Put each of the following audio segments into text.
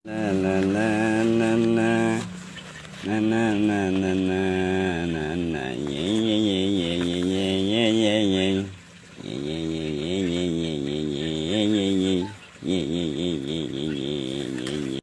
La la la la la na na na na na na na ye ye ye ye ye ye ye ye ye ye ye ye ye ye ye ye ye ye.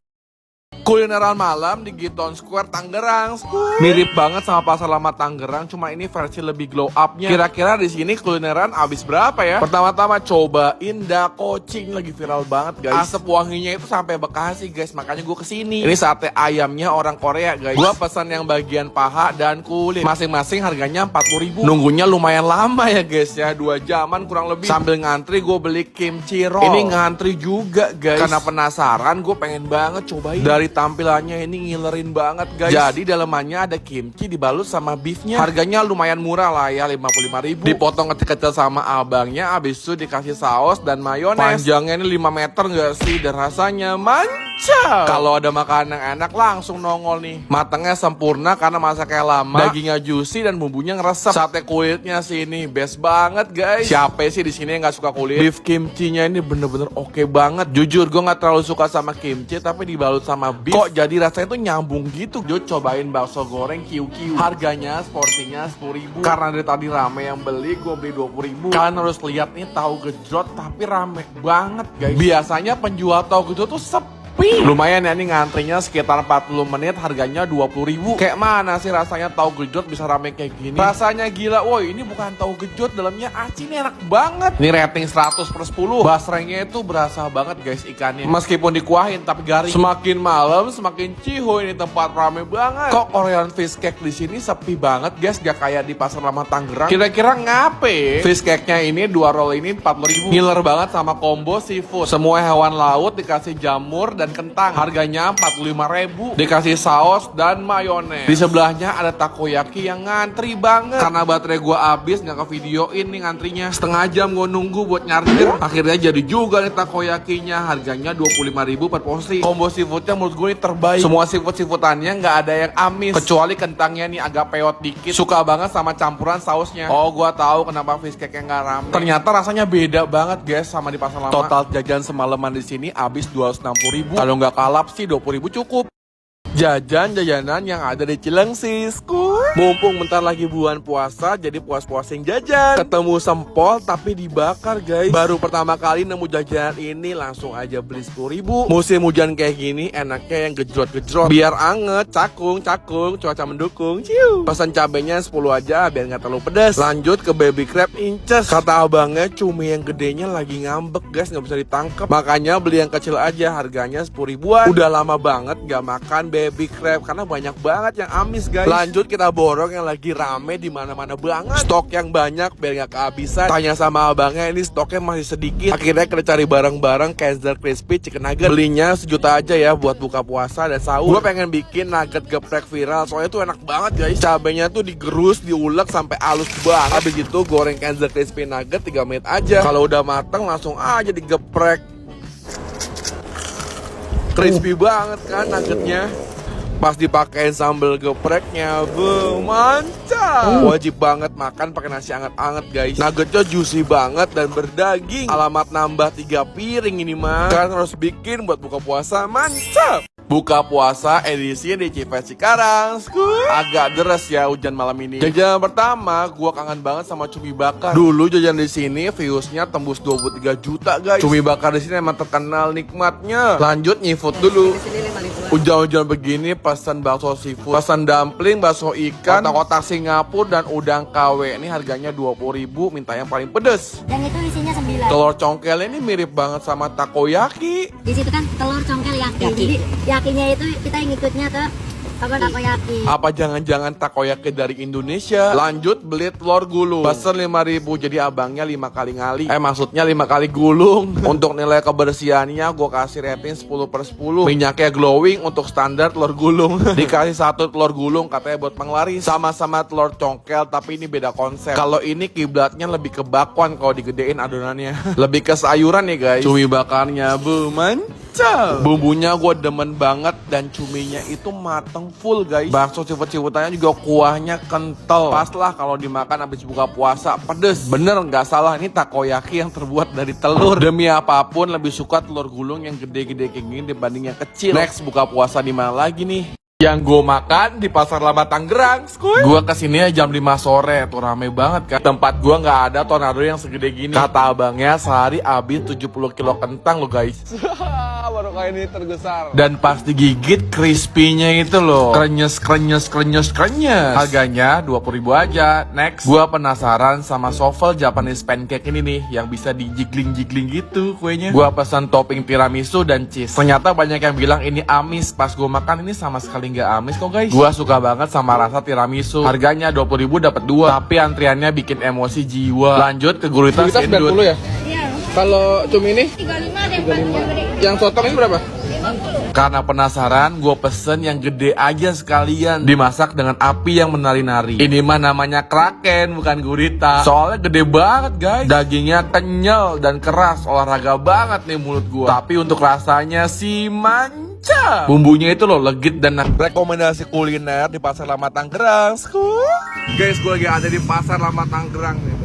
Kulineran malam di Giton Square Tangerang. Mirip banget sama Pasar Lama Tangerang, cuma ini versi lebih glow up-nya. Kira-kira di sini kulineran habis berapa ya? Pertama-tama cobain dakocing, lagi viral banget guys. Asap wanginya itu sampai Bekasi guys, makanya gue kesini. Ini sate ayamnya orang Korea guys. Gue pesan yang bagian paha dan kulit. Masing-masing harganya 40.000. Nunggunya lumayan lama ya guys ya, 2 jaman kurang lebih. Sambil ngantri gue beli kimchi roll. Ini ngantri juga guys, karena penasaran gue pengen banget cobain. Dari tampilannya ini ngilerin banget guys. Jadi dalemannya ada kimchi dibalut sama beefnya. Harganya lumayan murah lah ya, 55.000. Dipotong kecil-kecil sama abangnya, abis itu dikasih saus dan mayones. Panjangnya ini 5 meter gak sih, dan rasanya mantap. Kalau ada makanan yang enak langsung nongol nih. Matangnya sempurna karena masaknya lama. Dagingnya juicy dan bumbunya ngeresep. Sate kulitnya sih ini best banget guys. Siapa sih di sini yang nggak suka kulit? Beef kimchinya ini bener-bener oke banget. Jujur gue nggak terlalu suka sama kimchi, tapi dibalut sama beef kok jadi rasanya tuh nyambung gitu. Yo cobain bakso goreng kiu-kiu. Harganya porsinya 10.000. Karena dari tadi rame yang beli, gue beli 20.000. Kalian harus lihat nih, tahu gejrot tapi rame banget guys. Biasanya penjual tahu gejrot tuh sepi. Lumayan ya, ini ngantrinya sekitar 40 menit, harganya 20.000. Kayak mana sih rasanya tahu gejrot bisa rame kayak gini? Rasanya gila. Woi, ini bukan tahu gejrot, dalamnya aci, ini enak banget. Ini rating 100/10. Basrengnya itu berasa banget guys ikannya. Meskipun dikuahin tapi garing. Semakin malam semakin ciho, ini tempat rame banget. Kok Korean fish cake di sini sepi banget guys, gak kayak di Pasar Lama Tangerang. Kira-kira ngape? Fish cake-nya ini 2 roll ini 40.000. Ngiler banget sama combo seafood. Semua hewan laut dikasih jamur dan kentang. Harganya 45.000. Dikasih saus dan mayones. Di sebelahnya ada takoyaki yang ngantri banget. Karena baterai gua habis, nggak ke videoin nih ngantrinya. Setengah jam gua nunggu buat nyarjir. Akhirnya jadi juga nih takoyakinya. Harganya 25.000 per porsi. Combo seafoodnya menurut gue ini terbaik. Semua seafood-seafoodannya nggak ada yang amis, kecuali kentangnya nih agak peot dikit. Suka banget sama campuran sausnya. Oh, gua tahu kenapa fish cake yang nggak rame. Ternyata rasanya beda banget guys sama di Pasar Lama. Total jajan semalaman di sini habis 260.000. Kalau nggak kalap sih 20.000 cukup. Jajan-jajanan yang ada di Cilengsi. Mumpung bentar lagi bulan puasa, jadi puas-puasin jajan. Ketemu sempol tapi dibakar guys. Baru pertama kali nemu jajanan ini, langsung aja beli 10.000. Musim hujan kayak gini enaknya yang gejrot-gejrot, biar anget, cakung, cuaca mendukung. Ciu. Pesan cabenya 10 aja biar nggak terlalu pedas. Lanjut ke baby crab inces. Kata abangnya cumi yang gedenya lagi ngambek guys, nggak bisa ditangkap. Makanya beli yang kecil aja, harganya 10.000-an. Udah lama banget gak makan baby crab karena banyak banget yang amis guys. Lanjut kita borong yang lagi rame di mana-mana banget. Stok yang banyak biar nggak kehabisan. Tanya sama abangnya, ini stoknya masih sedikit. Akhirnya kita cari bareng-bareng Kaiser Crispy Chicken Nugget. Belinya sejuta aja ya buat buka puasa dan sahur. Gue pengen bikin nugget geprek viral, soalnya tuh enak banget guys. Cabenya tuh digerus, diulek sampai halus banget. Habis itu goreng Kaiser Crispy Nugget 3 menit aja. Kalau udah mateng langsung aja digeprek. Crispy banget kan nuggetnya. Pas dipakein sambal gepreknya, mantap. Wajib banget makan pakai nasi anget-anget guys. Nuggetnya juicy banget dan berdaging. Alamat nambah 3 piring ini mah. Kalian harus bikin buat buka puasa, mantap. Buka puasa edisi di Cipet Cikarang. Agak deres ya hujan malam ini. Jajanan pertama, gua kangen banget sama cumi bakar. Dulu jajan di sini viewsnya tembus 23 juta guys. Cumi bakar di sini emang terkenal nikmatnya. Lanjut nyifood dulu. Hujan-hujan begini pesan bakso seafood, pesan dumpling, bakso ikan, kotak-kotak Singapura dan udang KW. Ini harganya 20.000, minta yang paling pedes. Dan itu isinya 9. Telur congkel ini mirip banget sama takoyaki. Di situ kan telur congkel yaki. Jadi yakinya itu kita ngikutnya ke takoyaki. Apa jangan-jangan takoyaki dari Indonesia? Lanjut beli telur gulung. Pesen 5.000, jadi abangnya 5 kali ngali. Maksudnya 5 kali gulung. Untuk nilai kebersihannya gue kasih rating 10/10. Minyaknya glowing untuk standar telur gulung. Dikasih 1 telur gulung katanya buat penglaris. Sama-sama telur congkel tapi ini beda konsep. Kalau ini kiblatnya lebih ke bakwan, kalau digedein adonannya. Lebih ke sayuran nih guys. Cumi bakarnya mantap. mantap. Bumbunya gue demen banget dan cuminya itu mateng full guys. Bakso siput-siputannya juga kuahnya kental. Pas lah kalau dimakan habis buka puasa, pedes. Bener nggak salah, ini takoyaki yang terbuat dari telur. Demi apapun lebih suka telur gulung yang gede-gede kayak gini dibanding yang kecil. Next buka puasa di mana lagi nih? Yang gue makan di Pasar Lama Tangerang, skuy. Gue kesini jam 5 sore, tuh rame banget kan. Tempat gue nggak ada tornado yang segede gini. Kata abangnya sehari habis 70 kilo kentang loh guys. Baru kali ini tergesar. Dan pas digigit crispy-nya itu loh, krenyes. Harganya 20.000 aja. Next, gue penasaran sama sofel Japanese pancake ini nih, yang bisa dijigling-jigling gitu kuenya. Gue pesan topping tiramisu dan cheese. Ternyata banyak yang bilang ini amis. Pas gue makan ini sama sekali nggak amis kok guys. Gua suka banget sama rasa tiramisu. Harganya 20.000 dapat 2. Tapi antriannya bikin emosi jiwa. Lanjut ke gurita 90 ya? Iya. Kalau cumi ini? 35 deh, 35. Yang sotong ini berapa? Karena penasaran, gue pesen yang gede aja sekalian. Dimasak dengan api yang menari-nari. Ini mah namanya kraken, bukan gurita. Soalnya gede banget guys. Dagingnya kenyal dan keras. Olahraga banget nih mulut gue. Tapi untuk rasanya sih mantap. Bumbunya itu loh legit dan rekomendasi kuliner di Pasar Lama Tangerang. Guys, gue lagi ada di Pasar Lama Tangerang nih.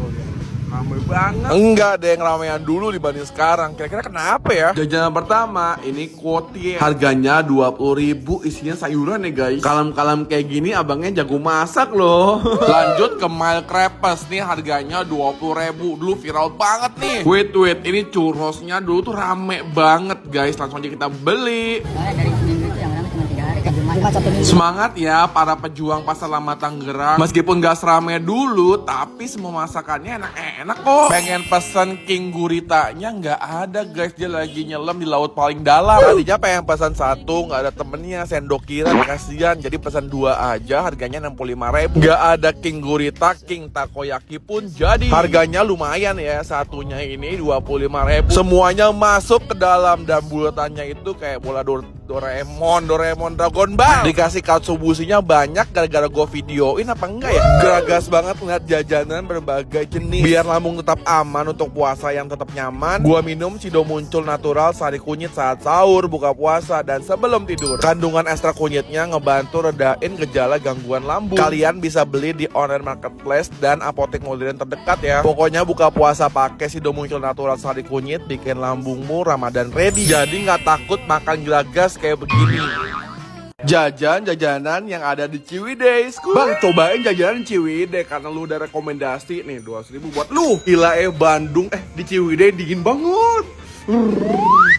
Ramai banget. Enggak ada yang ramean dulu dibanding sekarang. Kira-kira kenapa ya? Jajanan pertama ini kuotie. Harganya 20.000, isinya sayuran ya guys. Kalem-kalem kayak gini abangnya jago masak loh. Lanjut ke mile crepes nih, harganya 20.000. Dulu viral banget nih. Wait, ini churrosnya dulu tuh rame banget guys. Langsung aja kita beli. Dari seminggu itu yang rame cuma 3 hari. Cuma 1 minggu. Semangat ya para pejuang Pasar Lama Tangerang. Meskipun gak serame dulu, tapi semua masakannya enak kok. Pengen pesen king guritanya nggak ada guys, dia lagi nyelam di laut paling dalam. Tadinya pengen pesan 1, nggak ada temennya, sendok kira kasihan, jadi pesan 2 aja, harganya 65.000. Nggak ada king gurita, king takoyaki pun jadi. Harganya lumayan ya, satunya ini 25.000. Semuanya masuk ke dalam dan bulatannya itu kayak bola Doraemon Dragon Ball. Dikasih katsubusinya banyak gara-gara gue videoin apa enggak ya? Geragas banget ngeliat jajanan berbagai jenis. Biar lambung tetap aman untuk puasa yang tetap nyaman, gua minum Cido Muncul Natural Sari Kunyit saat sahur, buka puasa, dan sebelum tidur. Kandungan ekstra kunyitnya ngebantu redain gejala gangguan lambung. Kalian bisa beli di online marketplace dan apotek modern terdekat ya. Pokoknya buka puasa pakai Cido Muncul Natural Sari Kunyit, bikin lambungmu Ramadan ready. Jadi nggak takut makan gelagas kayak begini. Jajanan yang ada di Ciwidey. Bang, cobain jajanan Ciwidey karena lu udah rekomendasi nih 200.000 buat lu. Gila Bandung di Ciwidey dingin banget.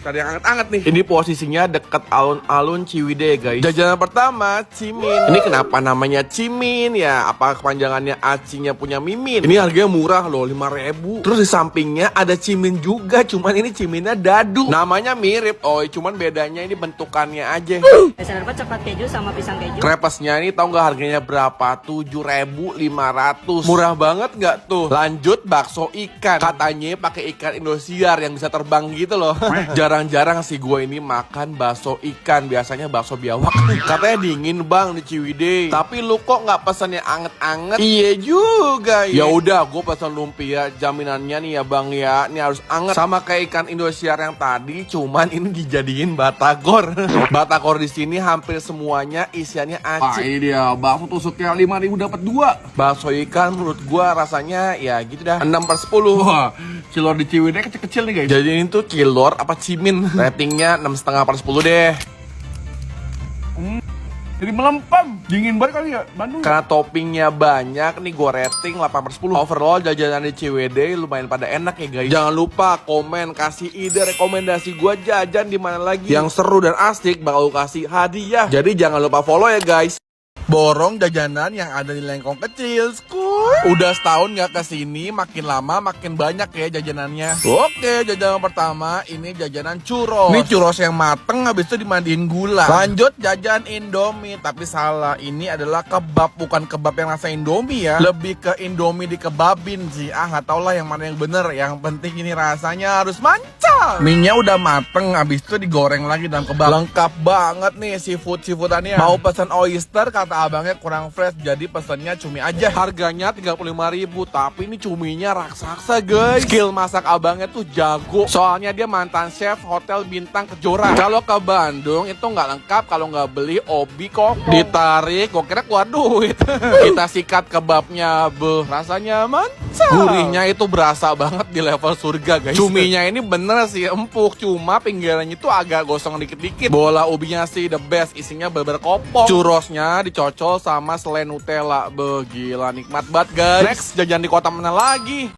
Tadi yang anget-anget nih. Ini posisinya deket alun-alun Ciwidey guys. Jajanan pertama Cimin. Ini kenapa namanya Cimin ya? Apa kepanjangannya acinya punya mimin? Ini harganya murah loh, 5.000. Terus di sampingnya ada Cimin juga, cuman ini Ciminnya dadu. Namanya mirip, cuman bedanya ini bentukannya aja. Dapat coklat keju sama pisang keju. Crepesnya ini tau nggak harganya berapa? 7.500. Murah banget nggak tuh? Lanjut bakso ikan. Katanya pakai ikan Indosiar yang bisa terbang gitu loh. Jarang-jarang sih gue ini makan bakso ikan. Biasanya bakso biawak. Katanya dingin bang di Ciwidey. Tapi lu kok nggak pesannya anget-anget? Iya juga ya. Ya udah, gue pesan lumpia. Jaminannya nih ya bang ya, ini harus anget. Sama kayak ikan Indosiar yang tadi, cuman ini dijadiin batagor. Batagor di sini hampir semuanya isiannya aci. Ini dia bakso tusuknya 5.000 dapat 2. Bakso ikan menurut gue rasanya ya gitu dah, 6/10. Wah, cilor di Ciwidey kecil-kecil nih guys. Jadi ini tuh cilor apa cimin? Ratingnya 6,5/10 deh. Jadi melempem, dingin banget kali ya Bandung. Karena toppingnya banyak nih, gue rating 8/10. Overall jajanan di Ciwidey lumayan pada enak ya guys. Jangan lupa komen, kasih ide rekomendasi gue jajan di mana lagi yang seru dan asik, bakal kasih hadiah. Jadi jangan lupa follow ya guys. Borong jajanan yang ada di Lengkong Kecil. Udah setahun gak kesini, makin lama makin banyak ya jajanannya. Oke, jajanan pertama ini jajanan churros. Ini churros yang mateng habis itu dimandiin gula. Lanjut jajan Indomie, tapi salah, ini adalah kebab, bukan kebab yang rasa Indomie ya. Lebih ke Indomie dikebabin sih. Gak tau lah yang mana yang bener. Yang penting ini rasanya harus mantap. Mie-nya udah mateng, habis itu digoreng lagi dalam kebab. Lengkap banget nih seafood-seafoodannya. Mau pesan oyster kata kata abangnya kurang fresh, jadi pesennya cumi aja. Harganya 35.000, tapi ini cuminya raksasa guys. Skill masak abangnya tuh jago, soalnya dia mantan chef hotel bintang Kejora. Kalau ke Bandung itu nggak lengkap kalau nggak beli obi kok. Ditarik, gue kira keluar duit. Kita sikat kebabnya, rasanya mantap. Gurihnya itu berasa banget di level surga guys. Cuminya ini bener sih empuk, cuma pinggirannya itu agak gosong dikit-dikit. Bola ubinya sih the best, isinya beber kopong. Churrosnya dicocol sama selai Nutella. Gila nikmat banget guys. Next, jajan di kota mana lagi?